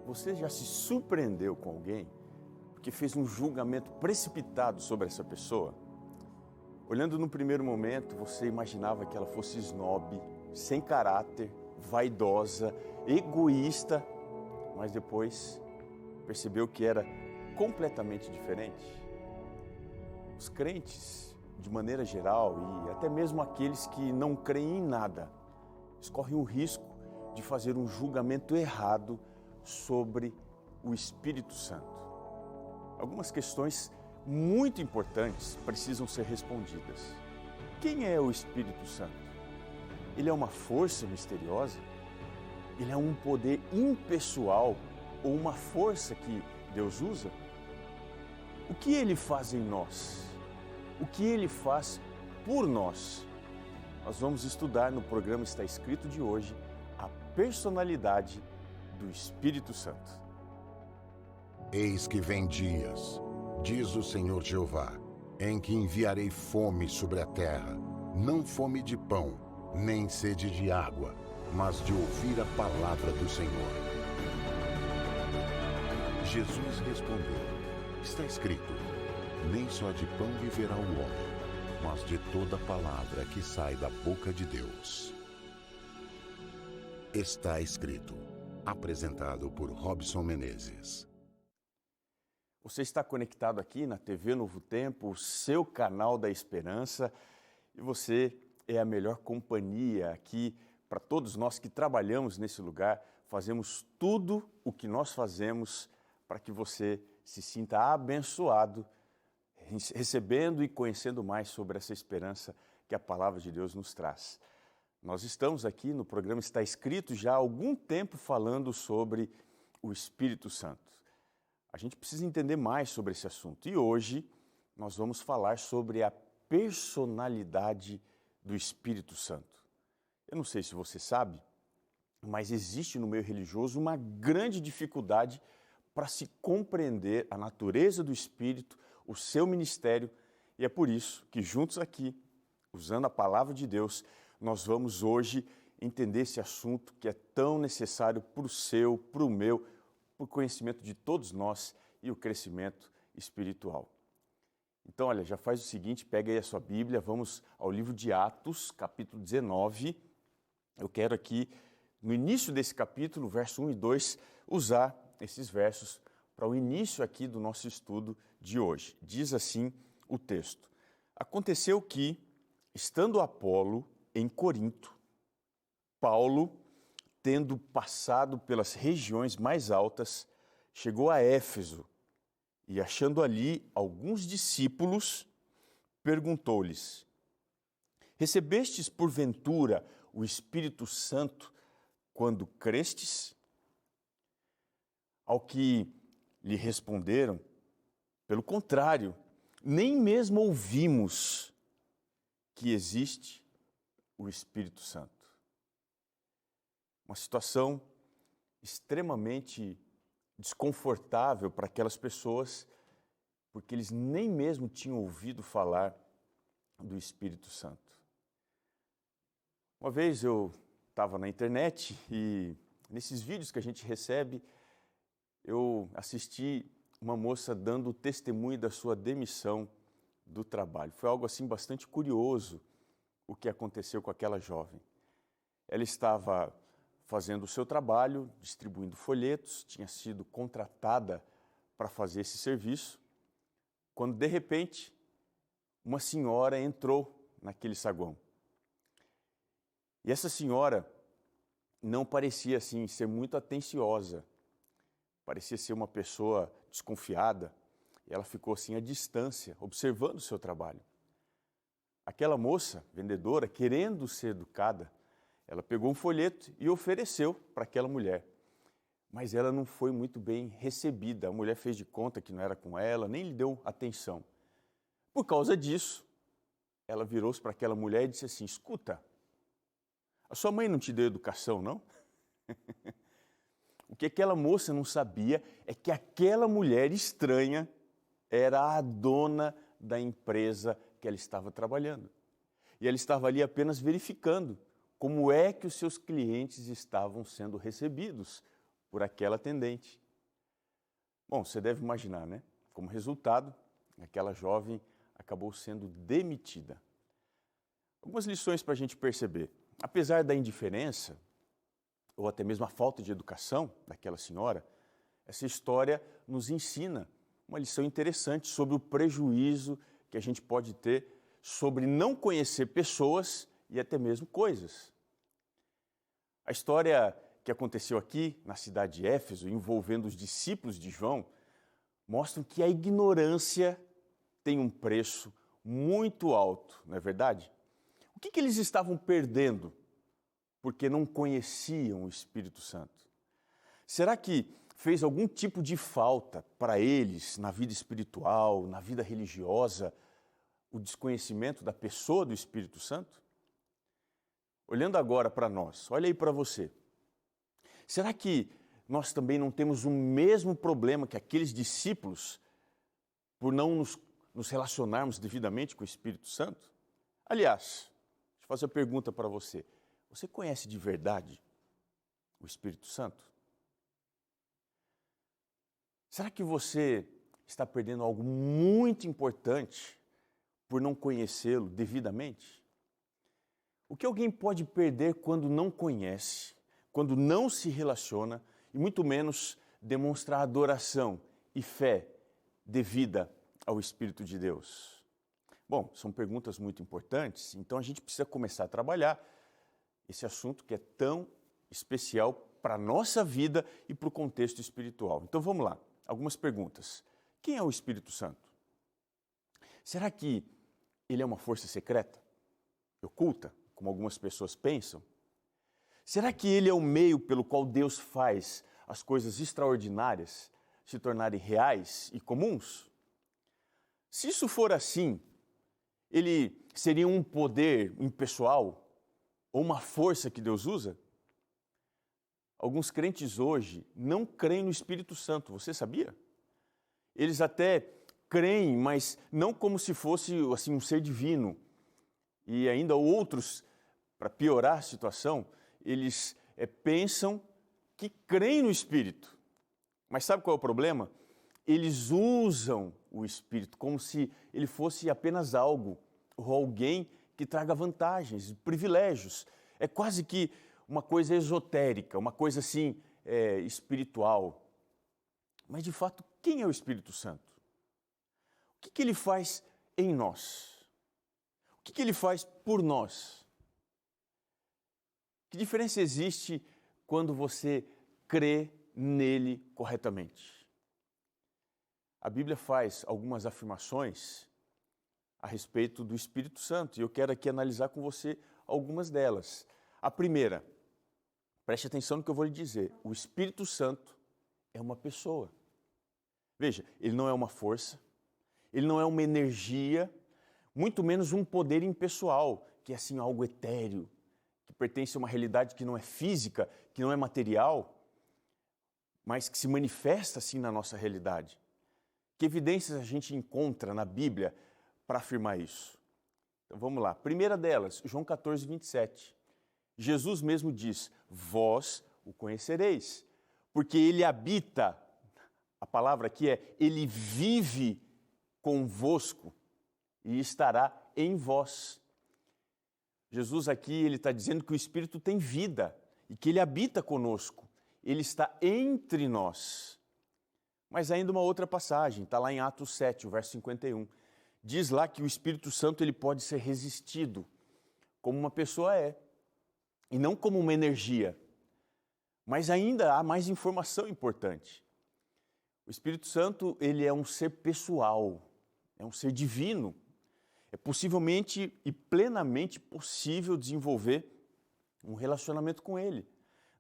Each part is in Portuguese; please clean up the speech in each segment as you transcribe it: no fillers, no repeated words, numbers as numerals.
Você já se surpreendeu com alguém porque fez um julgamento precipitado sobre essa pessoa? Olhando no primeiro momento, você imaginava que ela fosse snob, sem caráter, vaidosa, egoísta, mas depois percebeu que era completamente diferente? Os crentes, de maneira geral, e até mesmo aqueles que não creem em nada, correm o risco de fazer um julgamento errado sobre o Espírito Santo. Algumas questões muito importantes precisam ser respondidas. Quem é o Espírito Santo? Ele é uma força misteriosa? Ele é um poder impessoal ou uma força que Deus usa? O que ele faz em nós? O que ele faz por nós? Nós vamos estudar no programa Está Escrito de hoje a personalidade do Espírito Santo. Eis que vem dias, diz o Senhor Jeová, em que enviarei fome sobre a terra, não fome de pão, nem sede de água, mas de ouvir a palavra do Senhor. Jesus respondeu, está escrito, nem só de pão viverá o homem, mas de toda palavra que sai da boca de Deus. Está escrito, apresentado por Robson Menezes. Você está conectado aqui na TV Novo Tempo, o seu canal da esperança, e você é a melhor companhia aqui para todos nós que trabalhamos nesse lugar. Fazemos tudo o que nós fazemos para que você se sinta abençoado, recebendo e conhecendo mais sobre essa esperança que a palavra de Deus nos traz. Nós estamos aqui no programa Está Escrito já há algum tempo falando sobre o Espírito Santo. A gente precisa entender mais sobre esse assunto e hoje nós vamos falar sobre a personalidade do Espírito Santo. Eu não sei se você sabe, mas existe no meio religioso uma grande dificuldade para se compreender a natureza do Espírito, o seu ministério, e é por isso que juntos aqui, usando a palavra de Deus, nós vamos hoje entender esse assunto que é tão necessário para o seu, para o meu, para o conhecimento de todos nós e o crescimento espiritual. Então, olha, já faz o seguinte, pega aí a sua Bíblia, vamos ao livro de Atos, capítulo 19. Eu quero aqui, no início desse capítulo, verso 1 e 2, usar esses versos para o início aqui do nosso estudo de hoje. Diz assim o texto: Aconteceu que, estando Apolo em Corinto, Paulo, tendo passado pelas regiões mais altas, chegou a Éfeso e, achando ali alguns discípulos, perguntou-lhes: Recebestes porventura o Espírito Santo quando crestes? Ao que lhe responderam: Pelo contrário, nem mesmo ouvimos que existe o Espírito Santo. Uma situação extremamente desconfortável para aquelas pessoas, porque eles nem mesmo tinham ouvido falar do Espírito Santo. Uma vez eu estava na internet e nesses vídeos que a gente recebe, eu assisti uma moça dando testemunho da sua demissão do trabalho. Foi algo assim bastante curioso o que aconteceu com aquela jovem. Ela estava fazendo o seu trabalho, distribuindo folhetos, tinha sido contratada para fazer esse serviço, quando de repente uma senhora entrou naquele saguão. E essa senhora não parecia assim ser muito atenciosa, parecia ser uma pessoa desconfiada, e ela ficou assim à distância, observando o seu trabalho. Aquela moça, vendedora, querendo ser educada, ela pegou um folheto e ofereceu para aquela mulher. Mas ela não foi muito bem recebida. A mulher fez de conta que não era com ela, nem lhe deu atenção. Por causa disso, ela virou-se para aquela mulher e disse assim: Escuta, a sua mãe não te deu educação, não? O que aquela moça não sabia é que aquela mulher estranha era a dona da empresa que ela estava trabalhando. E ela estava ali apenas verificando como é que os seus clientes estavam sendo recebidos por aquela atendente. Bom, você deve imaginar, né? Como resultado, aquela jovem acabou sendo demitida. Algumas lições para a gente perceber. Apesar da indiferença, ou até mesmo a falta de educação daquela senhora, essa história nos ensina uma lição interessante sobre o prejuízo que a gente pode ter sobre não conhecer pessoas e até mesmo coisas. A história que aconteceu aqui na cidade de Éfeso, envolvendo os discípulos de João, mostra que a ignorância tem um preço muito alto, não é verdade? O que eles estavam perdendo porque não conheciam o Espírito Santo? Será que fez algum tipo de falta para eles na vida espiritual, na vida religiosa, o desconhecimento da pessoa do Espírito Santo? Olhando agora para nós, olha aí para você. Será que nós também não temos o mesmo problema que aqueles discípulos por não nos relacionarmos devidamente com o Espírito Santo? Aliás, deixa eu fazer uma pergunta para você. Você conhece de verdade o Espírito Santo? Será que você está perdendo algo muito importante por não conhecê-lo devidamente? O que alguém pode perder quando não conhece, quando não se relaciona e muito menos demonstrar adoração e fé devida ao Espírito de Deus? Bom, são perguntas muito importantes, então a gente precisa começar a trabalhar esse assunto que é tão especial para a nossa vida e para o contexto espiritual. Então vamos lá, algumas perguntas. Quem é o Espírito Santo? Será que ele é uma força secreta, oculta, como algumas pessoas pensam? Será que ele é o meio pelo qual Deus faz as coisas extraordinárias se tornarem reais e comuns? Se isso for assim, ele seria um poder impessoal ou uma força que Deus usa? Alguns crentes hoje não creem no Espírito Santo, você sabia? Eles até creem, mas não como se fosse assim, um ser divino. E ainda outros, para piorar a situação, eles pensam que creem no Espírito. Mas sabe qual é o problema? Eles usam o Espírito como se ele fosse apenas algo ou alguém que traga vantagens, privilégios. É quase que uma coisa esotérica, uma coisa assim espiritual. Mas de fato, quem é o Espírito Santo? O que ele faz em nós? O que ele faz por nós? Que diferença existe quando você crê nele corretamente? A Bíblia faz algumas afirmações a respeito do Espírito Santo e eu quero aqui analisar com você algumas delas. A primeira, preste atenção no que eu vou lhe dizer. O Espírito Santo é uma pessoa. Veja, ele não é uma força, ele não é uma energia, muito menos um poder impessoal, que é assim algo etéreo, que pertence a uma realidade que não é física, que não é material, mas que se manifesta assim na nossa realidade. Que evidências a gente encontra na Bíblia para afirmar isso? Então vamos lá. Primeira delas, João 14, 27. Jesus mesmo diz, vós o conhecereis, porque ele habita, a palavra aqui é, ele vive convosco e estará em vós. Jesus aqui, ele está dizendo que o Espírito tem vida e que ele habita conosco, ele está entre nós. Mas ainda uma outra passagem, está lá em Atos 7, o verso 51. Diz lá que o Espírito Santo ele pode ser resistido, como uma pessoa é, e não como uma energia. Mas ainda há mais informação importante. O Espírito Santo ele é um ser pessoal, é um ser divino. É possivelmente e plenamente possível desenvolver um relacionamento com ele.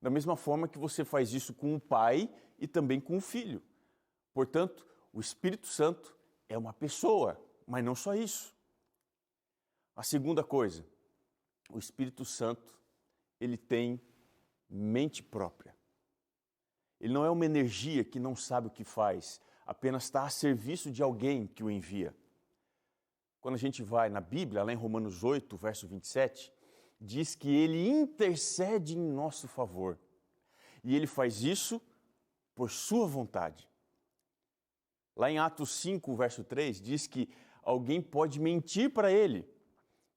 Da mesma forma que você faz isso com o Pai e também com o Filho. Portanto, o Espírito Santo é uma pessoa, mas não só isso. A segunda coisa, o Espírito Santo, ele tem mente própria. Ele não é uma energia que não sabe o que faz, apenas está a serviço de alguém que o envia. Quando a gente vai na Bíblia, lá em Romanos 8, verso 27, diz que ele intercede em nosso favor. E ele faz isso por sua vontade. Lá em Atos 5, verso 3, diz que alguém pode mentir para ele.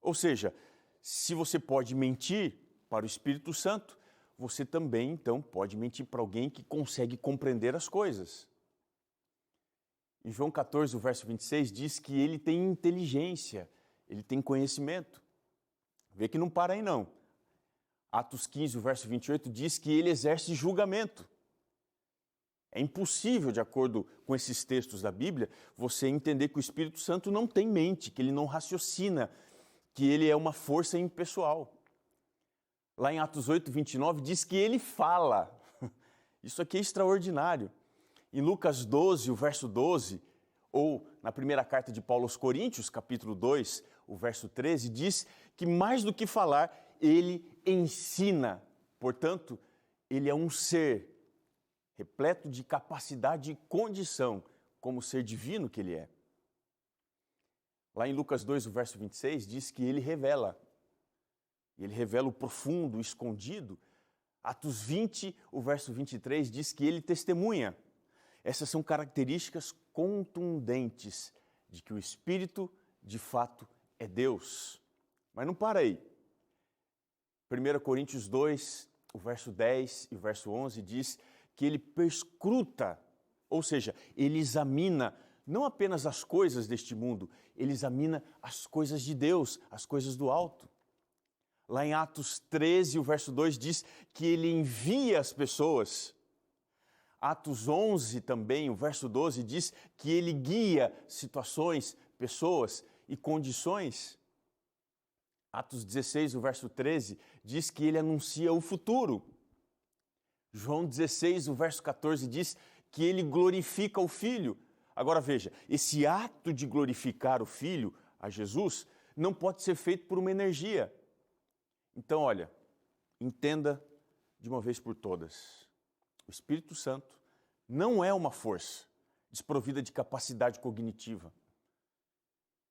Ou seja, se você pode mentir para o Espírito Santo, você também, então, pode mentir para alguém que consegue compreender as coisas. Em João 14, o verso 26, diz que ele tem inteligência, ele tem conhecimento. Vê que não para aí não. Atos 15, o verso 28, diz que ele exerce julgamento. É impossível, de acordo com esses textos da Bíblia, você entender que o Espírito Santo não tem mente, que ele não raciocina, que ele é uma força impessoal. Lá em Atos 8, 29, diz que ele fala. Isso aqui é extraordinário. Em Lucas 12, o verso 12, ou na primeira carta de Paulo aos Coríntios, capítulo 2, o verso 13, diz que mais do que falar, ele ensina. Portanto, ele é um ser repleto de capacidade e condição, como ser divino que ele é. Lá em Lucas 2, o verso 26, diz que ele revela. Ele revela o profundo, o escondido. Atos 20, o verso 23, diz que ele testemunha. Essas são características contundentes de que o Espírito, de fato, é Deus. Mas não para aí. 1 Coríntios 2, o verso 10 e o verso 11 diz que ele perscruta, ou seja, ele examina não apenas as coisas deste mundo, ele examina as coisas de Deus, as coisas do alto. Lá em Atos 13, o verso 2 diz que ele envia as pessoas. Atos 11 também, o verso 12, diz que ele guia situações, pessoas e condições. Atos 16, o verso 13, diz que ele anuncia o futuro. João 16, o verso 14, diz que ele glorifica o Filho. Agora veja, esse ato de glorificar o Filho, a Jesus, não pode ser feito por uma energia. Então, olha, entenda de uma vez por todas. O Espírito Santo não é uma força desprovida de capacidade cognitiva.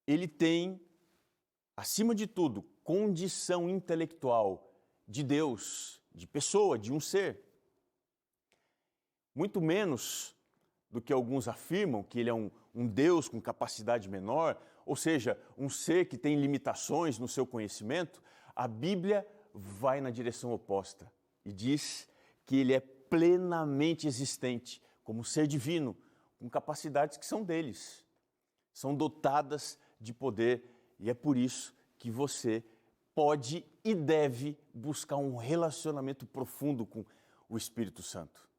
Ele tem, acima de tudo, condição intelectual de Deus, de pessoa, de um ser. Muito menos do que alguns afirmam que ele é um Deus com capacidade menor, ou seja, um ser que tem limitações no seu conhecimento. A Bíblia vai na direção oposta e diz que ele é plenamente existente, como ser divino, com capacidades que são deles, são dotadas de poder, e é por isso que você pode e deve buscar um relacionamento profundo com o Espírito Santo.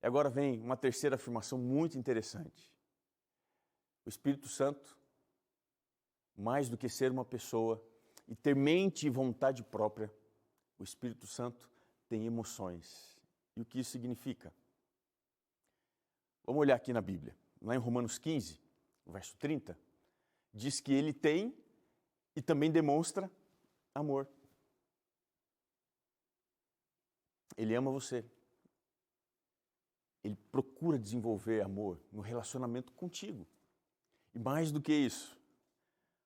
E agora vem uma terceira afirmação muito interessante. O Espírito Santo, mais do que ser uma pessoa e ter mente e vontade própria, o Espírito Santo tem emoções. E o que isso significa? Vamos olhar aqui na Bíblia. Lá em Romanos 15, verso 30, diz que ele tem e também demonstra amor. Ele ama você. Ele procura desenvolver amor no relacionamento contigo. E mais do que isso,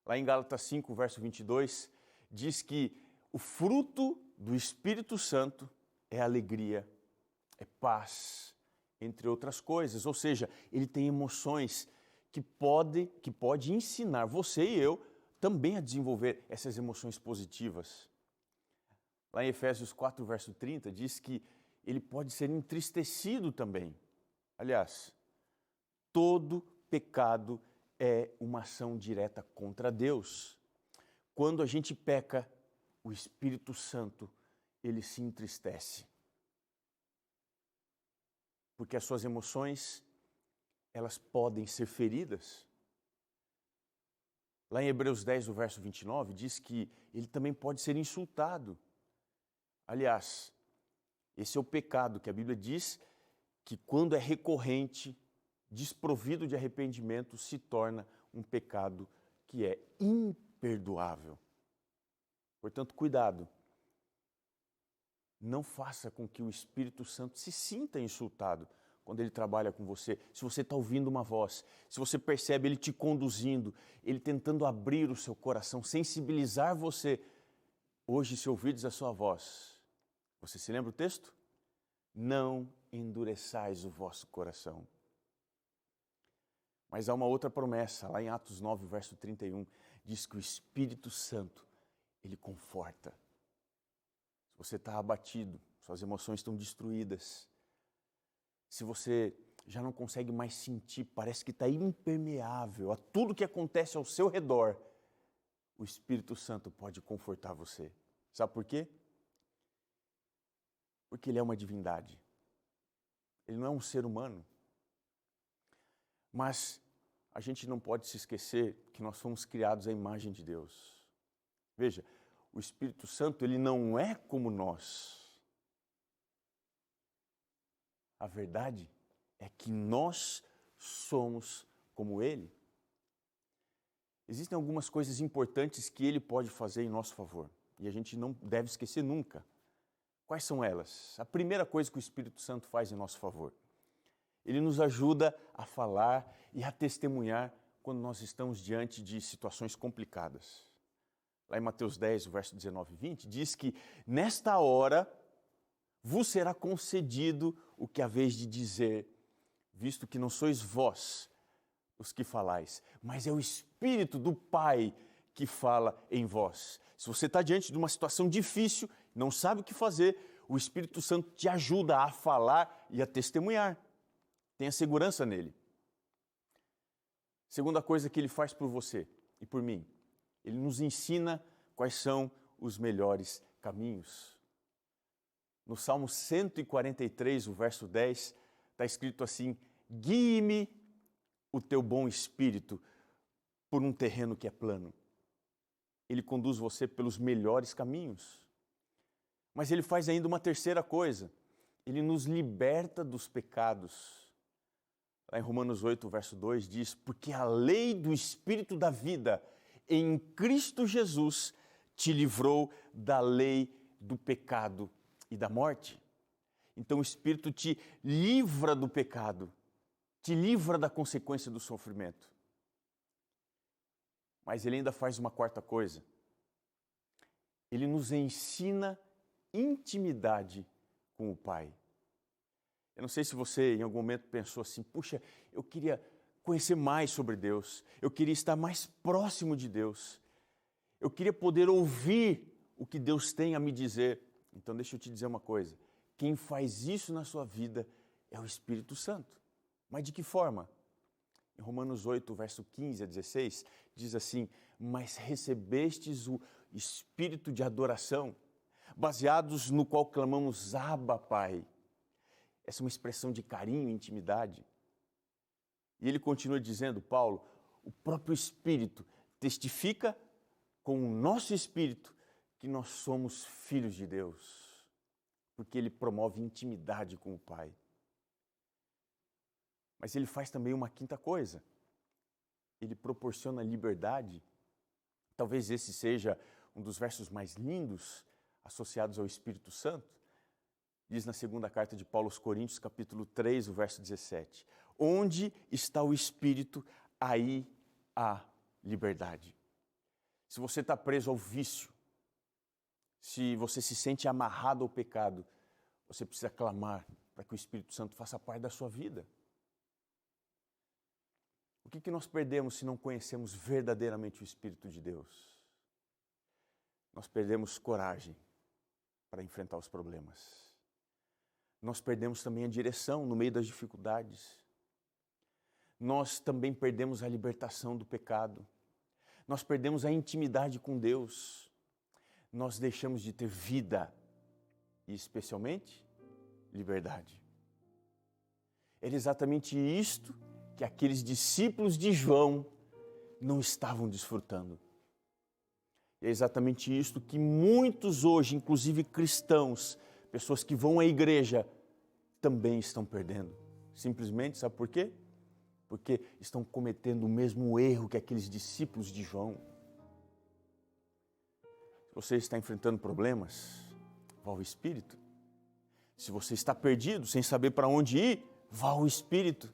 lá em Gálatas 5, verso 22, diz que o fruto do Espírito Santo é alegria, é paz, entre outras coisas. Ou seja, ele tem emoções que pode ensinar você e eu também a desenvolver essas emoções positivas. Lá em Efésios 4, verso 30, diz que ele pode ser entristecido também. Aliás, todo pecado é uma ação direta contra Deus. Quando a gente peca, o Espírito Santo, ele se entristece. Porque as suas emoções, elas podem ser feridas. Lá em Hebreus 10, o verso 29, diz que ele também pode ser insultado. Aliás, esse é o pecado que a Bíblia diz que quando é recorrente, desprovido de arrependimento, se torna um pecado que é imperdoável. Portanto, cuidado. Não faça com que o Espírito Santo se sinta insultado quando ele trabalha com você. Se você está ouvindo uma voz, se você percebe ele te conduzindo, ele tentando abrir o seu coração, sensibilizar você. Hoje, se ouvirdes a sua voz, você se lembra o texto? Não endureçais o vosso coração. Mas há uma outra promessa, lá em Atos 9, verso 31, diz que o Espírito Santo, ele conforta. Se você está abatido, suas emoções estão destruídas, se você já não consegue mais sentir, parece que está impermeável a tudo que acontece ao seu redor, o Espírito Santo pode confortar você. Sabe por quê? Porque ele é uma divindade. Ele não é um ser humano. Mas a gente não pode se esquecer que nós fomos criados à imagem de Deus. Veja, o Espírito Santo, ele não é como nós. A verdade é que nós somos como ele. Existem algumas coisas importantes que ele pode fazer em nosso favor. E a gente não deve esquecer nunca. Quais são elas? A primeira coisa que o Espírito Santo faz em nosso favor. Ele nos ajuda a falar e a testemunhar quando nós estamos diante de situações complicadas. Lá em Mateus 10, o verso 19 e 20, diz que nesta hora vos será concedido o que haveis de dizer, visto que não sois vós os que falais, mas é o Espírito do Pai que fala em vós. Se você está diante de uma situação difícil, não sabe o que fazer, o Espírito Santo te ajuda a falar e a testemunhar. Tenha segurança nele. Segunda coisa que ele faz por você e por mim, ele nos ensina quais são os melhores caminhos. No Salmo 143, o verso 10, está escrito assim: guie-me o teu bom espírito por um terreno que é plano. Ele conduz você pelos melhores caminhos. Mas ele faz ainda uma terceira coisa. Ele nos liberta dos pecados. Lá em Romanos 8, verso 2, diz: porque a lei do Espírito da vida em Cristo Jesus te livrou da lei do pecado e da morte. Então o Espírito te livra do pecado, te livra da consequência do sofrimento. Mas ele ainda faz uma quarta coisa. Ele nos ensina intimidade com o Pai. Eu não sei se você em algum momento pensou assim: puxa, eu queria conhecer mais sobre Deus, eu queria estar mais próximo de Deus, eu queria poder ouvir o que Deus tem a me dizer. Então deixa eu te dizer uma coisa, quem faz isso na sua vida é o Espírito Santo. Mas de que forma? Em Romanos 8, verso 15 a 16, diz assim: mas recebestes o Espírito de adoração, baseados no qual clamamos Abba, Pai. Essa é uma expressão de carinho e intimidade. E ele continua dizendo, Paulo, o próprio Espírito testifica com o nosso Espírito que nós somos filhos de Deus, porque ele promove intimidade com o Pai. Mas ele faz também uma quinta coisa. Ele proporciona liberdade. Talvez esse seja um dos versos mais lindos associados ao Espírito Santo. Diz na segunda carta de Paulo aos Coríntios, capítulo 3, o verso 17. Onde está o Espírito, aí há liberdade. Se você está preso ao vício, se você se sente amarrado ao pecado, você precisa clamar para que o Espírito Santo faça parte da sua vida. O que nós perdemos se não conhecemos verdadeiramente o Espírito de Deus? Nós perdemos coragem para enfrentar os problemas. Nós perdemos também a direção no meio das dificuldades. Nós também perdemos a libertação do pecado. Nós perdemos a intimidade com Deus. Nós deixamos de ter vida e, especialmente, liberdade. Era exatamente isto que aqueles discípulos de João não estavam desfrutando. É exatamente isto que muitos hoje, inclusive cristãos, pessoas que vão à igreja, também estão perdendo. Simplesmente, sabe por quê? Porque estão cometendo o mesmo erro que aqueles discípulos de João. Se você está enfrentando problemas, vá ao Espírito. Se você está perdido, sem saber para onde ir, vá ao Espírito.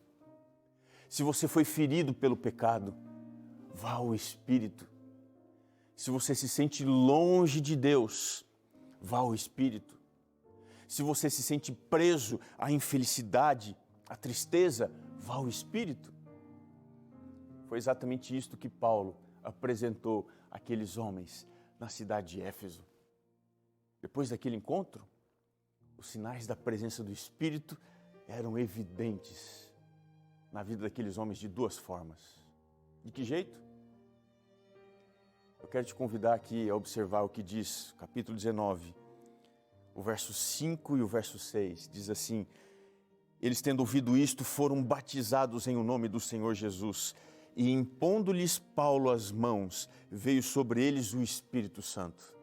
Se você foi ferido pelo pecado, vá ao Espírito. Se você se sente longe de Deus, vá ao Espírito. Se você se sente preso à infelicidade, à tristeza, vá ao Espírito. Foi exatamente isto que Paulo apresentou àqueles homens na cidade de Éfeso. Depois daquele encontro, os sinais da presença do Espírito eram evidentes na vida daqueles homens de duas formas. De que jeito? Eu quero te convidar aqui a observar o que diz, capítulo 19, o verso 5 e o verso 6. Diz assim: eles, tendo ouvido isto, foram batizados em o nome do Senhor Jesus, e impondo-lhes Paulo as mãos, veio sobre eles o Espírito Santo.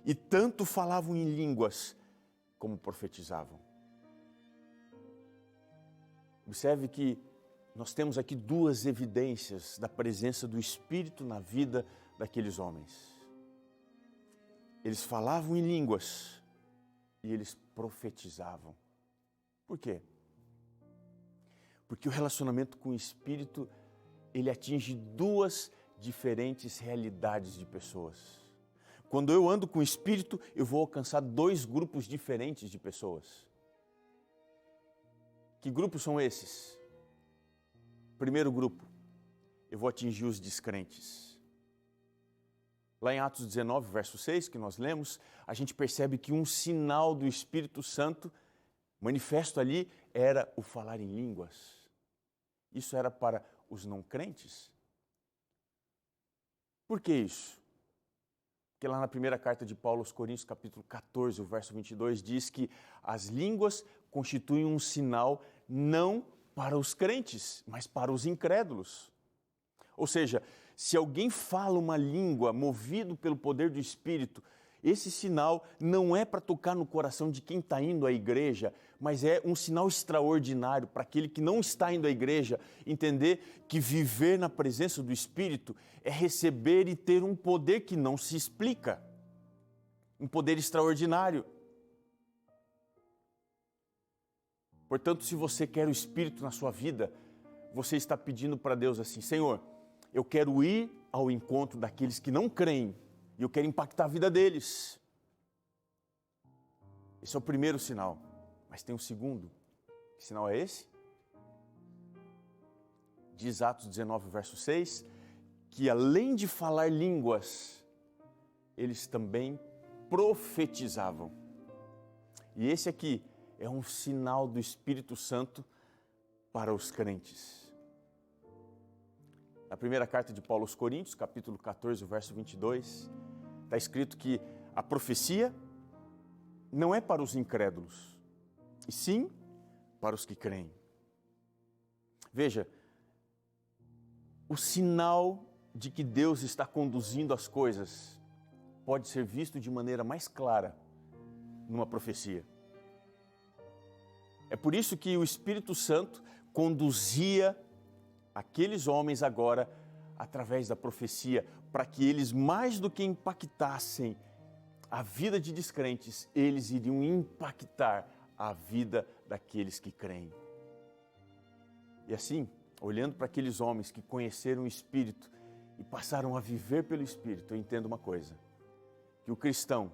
E tanto falavam em línguas, como profetizavam. Observe que nós temos aqui duas evidências da presença do Espírito na vida daqueles homens. Eles falavam em línguas e eles profetizavam. Por quê? Porque o relacionamento com o Espírito, ele atinge duas diferentes realidades de pessoas. Quando eu ando com o Espírito, eu vou alcançar dois grupos diferentes de pessoas. Que grupos são esses? Primeiro grupo, eu vou atingir os descrentes. Lá em Atos 19, verso 6, que nós lemos, a gente percebe que um sinal do Espírito Santo manifesto ali era o falar em línguas. Isso era para os não crentes. Por que isso? Porque lá na primeira carta de Paulo aos Coríntios, capítulo 14, o verso 22, diz que as línguas constituem um sinal não para os crentes, mas para os incrédulos. Ou seja, se alguém fala uma língua movido pelo poder do Espírito, esse sinal não é para tocar no coração de quem está indo à igreja, mas é um sinal extraordinário para aquele que não está indo à igreja entender que viver na presença do Espírito é receber e ter um poder que não se explica, um poder extraordinário. Portanto, se você quer o Espírito na sua vida, você está pedindo para Deus assim: Senhor, eu quero ir ao encontro daqueles que não creem e eu quero impactar a vida deles. Esse é o primeiro sinal. Mas tem um segundo. Que sinal é esse? Diz Atos 19, verso 6, que além de falar línguas, eles também profetizavam. E esse aqui é um sinal do Espírito Santo para os crentes. Na primeira carta de Paulo aos Coríntios, capítulo 14, verso 22, está escrito que a profecia não é para os incrédulos, e sim para os que creem. Veja, o sinal de que Deus está conduzindo as coisas pode ser visto de maneira mais clara numa profecia. É por isso que o Espírito Santo conduzia aqueles homens agora através da profecia, para que eles, mais do que impactassem a vida de descrentes, eles iriam impactar a vida daqueles que creem. E assim, olhando para aqueles homens que conheceram o Espírito e passaram a viver pelo Espírito, eu entendo uma coisa: que o cristão,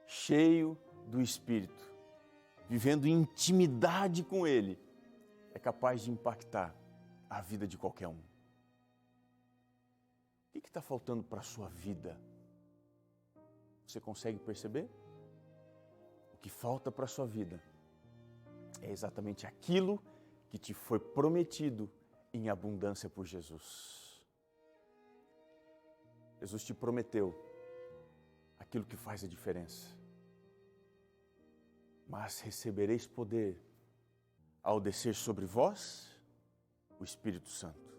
cheio do Espírito, vivendo em intimidade com Ele, é capaz de impactar a vida de qualquer um. O que está faltando para a sua vida? Você consegue perceber? O que falta para a sua vida é exatamente aquilo que te foi prometido em abundância por Jesus. Jesus te prometeu aquilo que faz a diferença. Mas recebereis poder ao descer sobre vós o Espírito Santo.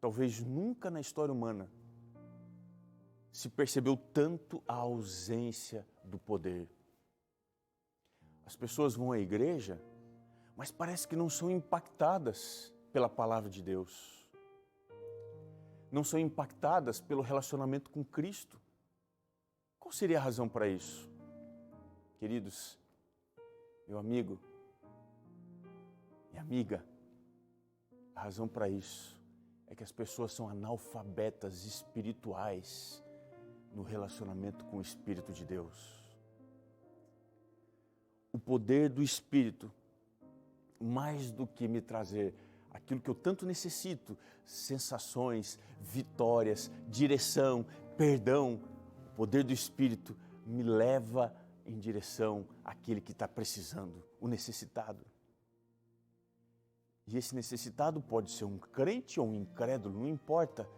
Talvez nunca na história humana se percebeu tanto a ausência do poder. As pessoas vão à igreja, mas parece que não são impactadas pela palavra de Deus. Não são impactadas pelo relacionamento com Cristo. Qual seria a razão para isso? Queridos, meu amigo, minha amiga, a razão para isso é que as pessoas são analfabetas espirituais no relacionamento com o Espírito de Deus. O poder do Espírito, mais do que me trazer aquilo que eu tanto necessito, sensações, vitórias, direção, perdão, o poder do Espírito me leva em direção àquele que está precisando, o necessitado. E esse necessitado pode ser um crente ou um incrédulo, não importa.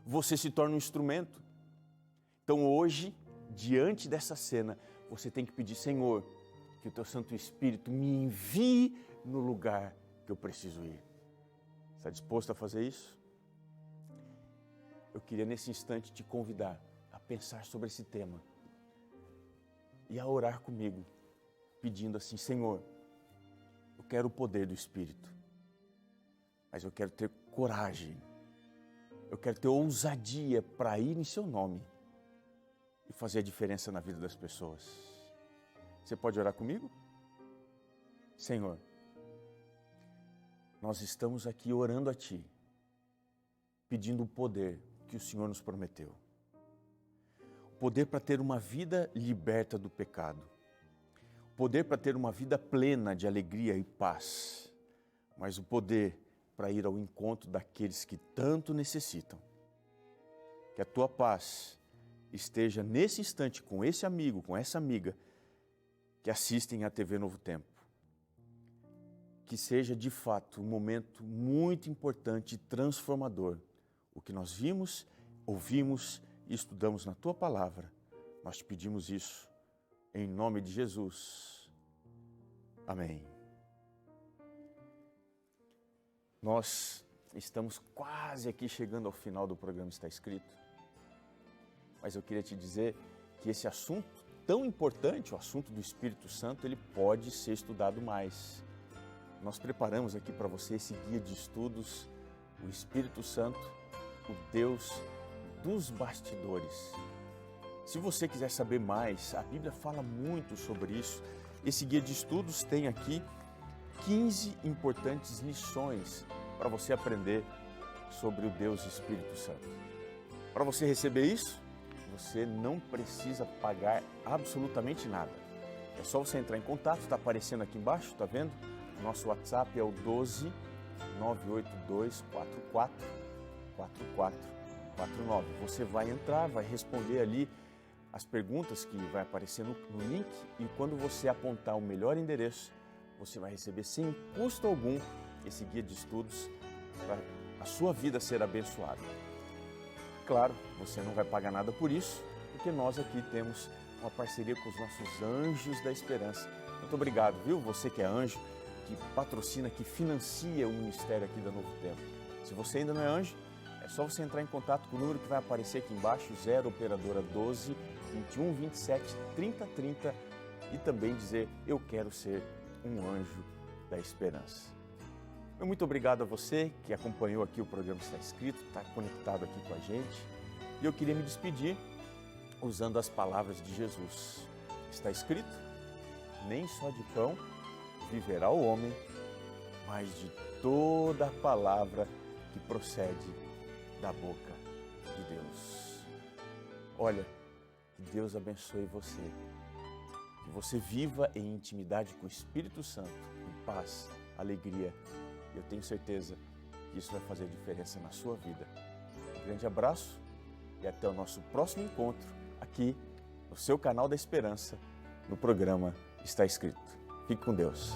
Você se torna um instrumento. Então hoje, diante dessa cena, você tem que pedir: Senhor, que o Teu Santo Espírito me envie no lugar que eu preciso ir. Está disposto a fazer isso? Eu queria nesse instante te convidar a pensar sobre esse tema e a orar comigo, pedindo assim: Senhor, eu quero o poder do Espírito, mas eu quero ter coragem, eu quero ter ousadia para ir em Seu nome e fazer a diferença na vida das pessoas. Você pode orar comigo? Senhor, nós estamos aqui orando a Ti, pedindo o poder que o Senhor nos prometeu. O poder para ter uma vida liberta do pecado. O poder para ter uma vida plena de alegria e paz. Mas o poder para ir ao encontro daqueles que tanto necessitam. Que a Tua paz esteja nesse instante com esse amigo, com essa amiga que assistem à TV Novo Tempo. Que seja de fato um momento muito importante e transformador. O que nós vimos, ouvimos e estudamos na Tua Palavra, nós te pedimos isso em nome de Jesus. Amém. Nós estamos quase aqui chegando ao final do programa Está Escrito, mas eu queria te dizer que esse assunto tão importante, o assunto do Espírito Santo, ele pode ser estudado mais. Nós preparamos aqui para você esse guia de estudos, o Espírito Santo, o Deus dos bastidores. Se você quiser saber mais, a Bíblia fala muito sobre isso. Esse guia de estudos tem aqui 15 importantes lições para você aprender sobre o Deus Espírito Santo. Para você receber isso, você não precisa pagar absolutamente nada. É só você entrar em contato, está aparecendo aqui embaixo, está vendo? Nosso WhatsApp é o 12 982 44 4449. Você vai entrar, vai responder ali as perguntas que vai aparecer no link e quando você apontar o melhor endereço, você vai receber sem custo algum esse guia de estudos para a sua vida ser abençoada. Claro, você não vai pagar nada por isso, porque nós aqui temos uma parceria com os nossos Anjos da Esperança. Muito obrigado, viu? Você que é anjo, que patrocina, que financia o ministério aqui da Novo Tempo. Se você ainda não é anjo, é só você entrar em contato com o número que vai aparecer aqui embaixo, 0 operadora 12 21 27 30 30 e também dizer: eu quero ser um anjo da esperança. Muito obrigado a você que acompanhou aqui o programa Está Escrito, está conectado aqui com a gente. E eu queria me despedir usando as palavras de Jesus. Está escrito: nem só de pão viverá o homem, mas de toda a palavra que procede da boca de Deus. Olha, que Deus abençoe você, que você viva em intimidade com o Espírito Santo, em paz, alegria. Eu tenho certeza que isso vai fazer diferença na sua vida. Um grande abraço e até o nosso próximo encontro aqui no seu canal da Esperança, no programa Está Escrito. Fique com Deus.